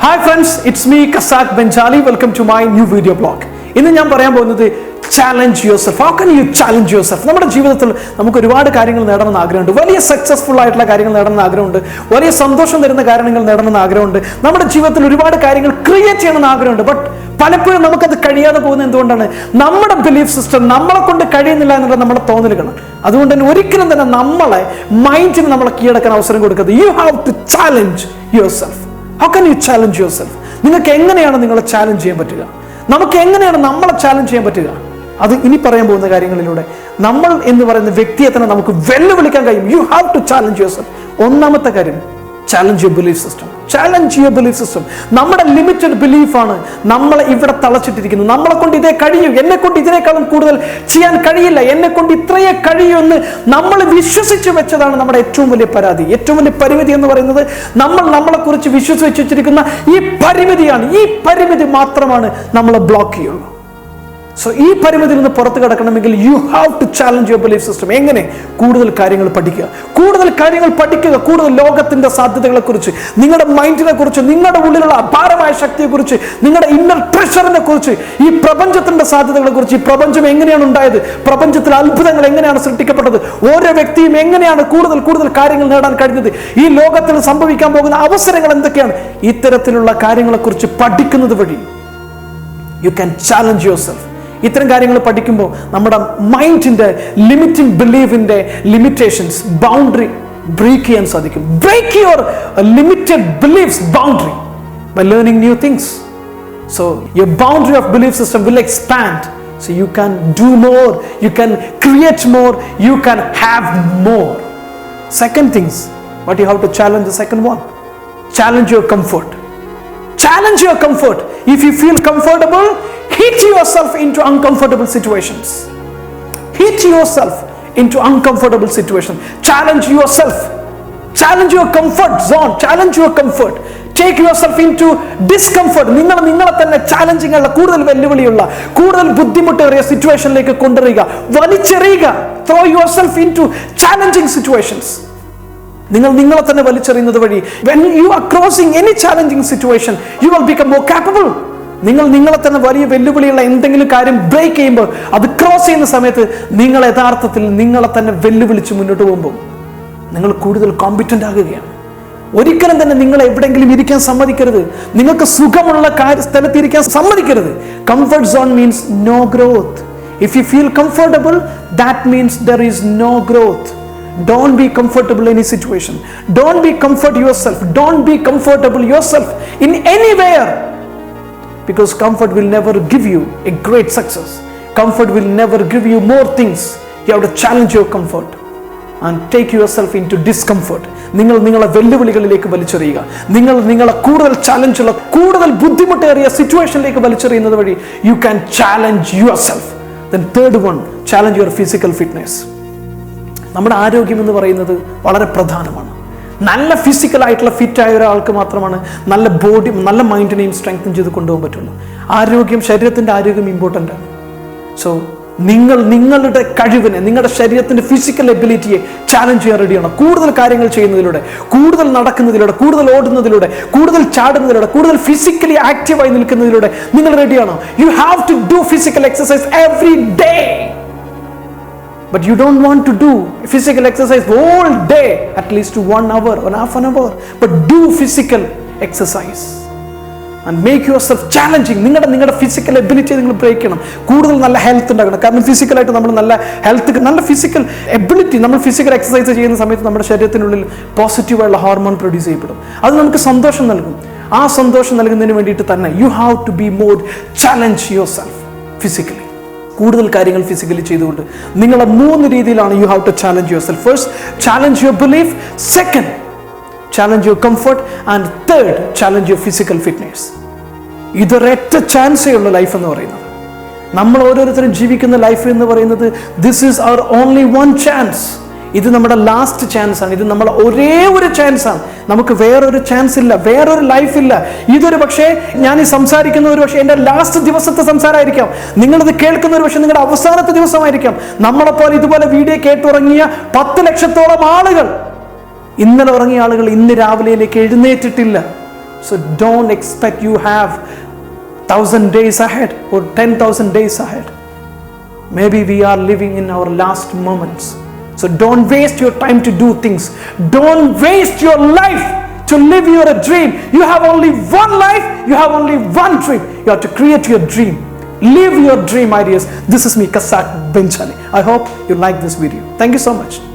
Hi friends, it's me Casac Benjali. Welcome to my new video blog. ഇന്ന് ഞാൻ പറയാൻ പോകുന്നത് challenge yourself. How can you challenge yourself? നമ്മുടെ ജീവിതത്തിൽ നമുക്ക് ഒരുപാട് കാര്യങ്ങൾ നേടണമെന്ന് ആഗ്രഹമുണ്ട്. വലിയ സക്സസ്ഫുൾ ആയിട്ടുള്ള കാര്യങ്ങൾ നേടണമെന്ന് ആഗ്രഹമുണ്ട്. വലിയ സന്തോഷം തരുന്ന കാര്യങ്ങൾ നേടണമെന്ന് ആഗ്രഹമുണ്ട്. നമ്മുടെ ജീവിതത്തിൽ ഒരുപാട് കാര്യങ്ങൾ ക്രിയേറ്റ് ചെയ്യണമെന്ന് ആഗ്രഹമുണ്ട്. ബട്ട് പലപ്പോഴും നമുക്കത് കഴിയാതെ പോകുന്നത് എന്തുകൊണ്ടാണ്? നമ്മുടെ ബിലീഫ് സിസ്റ്റം നമ്മളെ കൊണ്ട് കഴിയുന്നില്ല എന്നുള്ള നമ്മുടെ തോന്നലുകളാണ്. അതുകൊണ്ട് തന്നെ ഒരിക്കലും തന്നെ നമ്മളെ മൈൻഡിന് നമ്മളെ കീഴടക്കാൻ അവസരം കൊടുക്കരുത്. You have to challenge yourself. How can you challenge yourself? നിങ്ങൾക്ക് എങ്ങനെയാണ് നിങ്ങളെ ചാലഞ്ച് ചെയ്യാൻ പറ്റുക? നമുക്ക് എങ്ങനെയാണ് നമ്മളെ ചാലഞ്ച് ചെയ്യാൻ പറ്റുക? അത് ഇനി പറയാൻ പോകുന്ന കാര്യങ്ങളിലൂടെ നമ്മൾ എന്ന് പറയുന്ന വ്യക്തിയെ തന്നെ നമുക്ക് വെല്ലുവിളിക്കാൻ കഴിയും. You have to challenge yourself. ഒന്നാമത്തെ കാര്യം, challenge your belief system. Challenge your belief system. നമ്മുടെ ലിമിറ്റഡ് ബിലീഫാണ് നമ്മളെ ഇവിടെ തളച്ചിട്ടിരിക്കുന്നത്. നമ്മളെ കൊണ്ട് ഇതേ കഴിയൂ, എന്നെ കൊണ്ട് ഇതിനേക്കാളും കൂടുതൽ ചെയ്യാൻ കഴിയില്ല, എന്നെ കൊണ്ട് ഇത്രയേ കഴിയൂ എന്ന് നമ്മൾ വിശ്വസിച്ച് വെച്ചതാണ് നമ്മുടെ ഏറ്റവും വലിയ പരാതി. ഏറ്റവും വലിയ പരിമിതി എന്ന് പറയുന്നത് നമ്മളെ കുറിച്ച് വിശ്വസിച്ച് വെച്ചിരിക്കുന്ന ഈ പരിമിതിയാണ്. ഈ പരിമിതി മാത്രമാണ് നമ്മളെ ബ്ലോക്ക് ചെയ്യുള്ളൂ. സോ ഈ പരിമിതിയിൽ നിന്ന് പുറത്ത് കിടക്കണമെങ്കിൽ you have to challenge your belief system. എങ്ങനെ? കൂടുതൽ കാര്യങ്ങൾ പഠിക്കുക, കൂടുതൽ ലോകത്തിന്റെ സാധ്യതകളെ കുറിച്ച്, നിങ്ങളുടെ മൈൻഡിനെ കുറിച്ച്, നിങ്ങളുടെ ഉള്ളിലുള്ള അപാരമായ ശക്തിയെ കുറിച്ച്, നിങ്ങളുടെ ഇന്നർ ട്രെഷറിനെ കുറിച്ച്, ഈ പ്രപഞ്ചത്തിന്റെ സാധ്യതകളെ കുറിച്ച്, ഈ പ്രപഞ്ചം എങ്ങനെയാണ് ഉണ്ടായത്, പ്രപഞ്ചത്തിലെ അത്ഭുതങ്ങൾ എങ്ങനെയാണ് സൃഷ്ടിക്കപ്പെട്ടത്, ഓരോ വ്യക്തിയും എങ്ങനെയാണ് കൂടുതൽ കാര്യങ്ങൾ നേടാൻ കഴിഞ്ഞത്, ഈ ലോകത്തിൽ സംഭവിക്കാൻ പോകുന്ന അവസരങ്ങൾ എന്തൊക്കെയാണ്, ഇത്തരത്തിലുള്ള കാര്യങ്ങളെ കുറിച്ച് പഠിക്കുന്നത് വഴി you can challenge your self. ഇത്തരം കാര്യങ്ങൾ പഠിക്കുമ്പോൾ നമ്മുടെ മൈൻഡിന്റെ ലിമിറ്റിംഗ് ബിലീവിന്റെ ലിമിറ്റേഷൻസ്, ബൗണ്ടറി ബ്രേക്ക് ചെയ്യാൻ സാധിക്കും. Break your limited beliefs boundary by learning new things. So your boundary of belief system will expand. So you can do more, you can create more, you can have more. Second things, what you have to challenge, the second one, challenge your comfort. Challenge your comfort. If you feel comfortable, hit yourself into uncomfortable situations. Hit yourself into uncomfortable situations. Challenge yourself. Challenge your comfort zone. Challenge your comfort. Take yourself into discomfort. നിങ്ങളെ തന്നെ challenging ഉള്ള, കൂടുതൽ വെല്ലുവിളിയുള്ള, കൂടുതൽ ബുദ്ധിമുട്ടേറിയ സിറ്റുവേഷനിലേക്ക് കൊണ്ടുവരിക, വലിച്ചെറിയുക. Throw yourself into challenging situations. നിങ്ങളെ തന്നെ വലിച്ചെറിയുന്നത് വഴി when you are crossing any challenging situation, you will become more capable. നിങ്ങളെ തന്നെ വലിയ വെല്ലുവിളിയുള്ള എന്തെങ്കിലും കാര്യം ബ്രേക്ക് ചെയ്യുമ്പോൾ, അത് ക്രോസ് ചെയ്യുന്ന സമയത്ത് നിങ്ങൾ യഥാർത്ഥത്തിൽ നിങ്ങളെ തന്നെ വെല്ലുവിളിച്ച് മുന്നോട്ട് പോകുമ്പോൾ നിങ്ങൾ കൂടുതൽ കോമ്പിറ്റന്റ് ആകുകയാണ്. ഒരിക്കലും തന്നെ നിങ്ങൾ എവിടെയെങ്കിലും ഇരിക്കാൻ സമ്മതിക്കരുത്. നിങ്ങൾക്ക് സുഖമുള്ള സ്ഥലത്ത് ഇരിക്കാൻ സമ്മതിക്കരുത്. Comfort zone means no growth. If you feel comfortable, that means there is no growth. Don't be comfortable in any situation. Don't be comfort yourself. Don't be comfortable yourself in anywhere. Because comfort will never give you a great success. Comfort will never give you more things. You have to challenge your comfort and take yourself into discomfort. നിങ്ങളെ വെല്ലുവിളികളിലേക്ക് വലിച്ചെറിയുക. നിങ്ങളെ കൂടുതൽ ചാലഞ്ചുള്ള, കൂടുതൽ ബുദ്ധിമുട്ടേറിയ സിറ്റുവേഷനിലേക്ക് വലിച്ചെറിയുന്നത് വഴി you can challenge yourself. Then third one, challenge your physical fitness. നമ്മുടെ ആരോഗ്യം എന്ന് പറയുന്നത് വളരെ പ്രധാനമാണ്. നല്ല ഫിസിക്കലായിട്ടുള്ള ഫിറ്റായ ഒരാൾക്ക് മാത്രമാണ് നല്ല ബോഡി, നല്ല മൈൻഡിനെയും സ്ട്രെങ്തൻ ചെയ്ത് കൊണ്ടുപോകാൻ പറ്റുള്ളൂ. ആരോഗ്യം, ശരീരത്തിൻ്റെ ആരോഗ്യം ഇമ്പോർട്ടൻ്റ് ആണ്. സോ നിങ്ങളുടെ കഴിവിനെ, നിങ്ങളുടെ ശരീരത്തിൻ്റെ ഫിസിക്കൽ എബിലിറ്റിയെ ചാലഞ്ച് ചെയ്യാൻ റെഡിയാണ്. കൂടുതൽ കാര്യങ്ങൾ ചെയ്യുന്നതിലൂടെ, കൂടുതൽ നടക്കുന്നതിലൂടെ, കൂടുതൽ ഓടുന്നതിലൂടെ, കൂടുതൽ ചാടുന്നതിലൂടെ, കൂടുതൽ ഫിസിക്കലി ആക്റ്റീവായി നിൽക്കുന്നതിലൂടെ നിങ്ങൾ റെഡിയാണോ? You have to do physical exercise every day. But you don't want to do physical exercise all day, at least 1 hour or half an hour. But do physical exercise and make yourself challenging. നിങ്ങളുടെ physical ability നിങ്ങൾ break ചെയ്യണം. കൂടുതൽ നല്ല health ഉണ്ടാക്കണം. കാരണം ഫിസിക്കലായിട്ട് നമ്മൾ നല്ല health, നല്ല ഫിസിക്കൽ എബിലിറ്റി, നമ്മൾ ഫിസിക്കൽ എക്സസൈസ് ചെയ്യുന്ന സമയത്ത് നമ്മുടെ ശരീരത്തിനുള്ളിൽ പോസിറ്റീവായുള്ള ഹോർമോൺ പ്രൊഡ്യൂസ് ചെയ്യപ്പെടും. അത് നമുക്ക് സന്തോഷം നൽകും. ആ സന്തോഷം നൽകുന്നതിന് വേണ്ടിയിട്ട് തന്നെ you have to be more challenge your self physically. കൂടുതൽ കാര്യങ്ങൾ ഫിസിക്കലി ചെയ്തുകൊണ്ട് നിങ്ങളെ 3 രീതിയിലാണ് you have to challenge your self. First, challenge your belief. Second, challenge your comfort. And third, challenge your physical fitness. ഇതൊരൊറ്റ ചാൻസേ ഉള്ള ലൈഫ് എന്ന് പറയുന്നത്. നമ്മൾ ഓരോരുത്തരും ജീവിക്കുന്ന ലൈഫ് എന്ന് പറയുന്നത് this is our only one chance. ഇത് നമ്മുടെ ലാസ്റ്റ് ചാൻസ് ആണ്. ഇത് നമ്മുടെ ഒരേ ഒരു ചാൻസ് ആണ്. നമുക്ക് വേറൊരു ചാൻസ് ഇല്ല, വേറൊരു ലൈഫ് ഇല്ല. ഇതൊരു പക്ഷേ ഞാൻ ഈ സംസാരിക്കുന്ന ഒരു പക്ഷേ എൻ്റെ ലാസ്റ്റ് ദിവസത്തെ സംസാരമായിരിക്കാം. നിങ്ങളിത് കേൾക്കുന്ന ഒരു പക്ഷേ നിങ്ങളുടെ അവസാനത്തെ ദിവസമായിരിക്കാം. നമ്മളെപ്പോലെ ഇതുപോലെ വീഡിയോ കേട്ടുറങ്ങിയ 10 ലക്ഷത്തോളം ആളുകൾ, ഇന്നലെ ഉറങ്ങിയ ആളുകൾ ഇന്ന് രാവിലെയിലേക്ക് എഴുന്നേറ്റിട്ടില്ല. So don't expect you have 1,000 days ahead or 10,000 days ahead. Maybe we are living in our last moments. So don't waste your time to do things. Don't waste your life to live your dream. You have only one life. You have only one dream. You have to create your dream. Live your dream ideas. This is me, Casac Benjali. I hope you like this video. Thank you so much.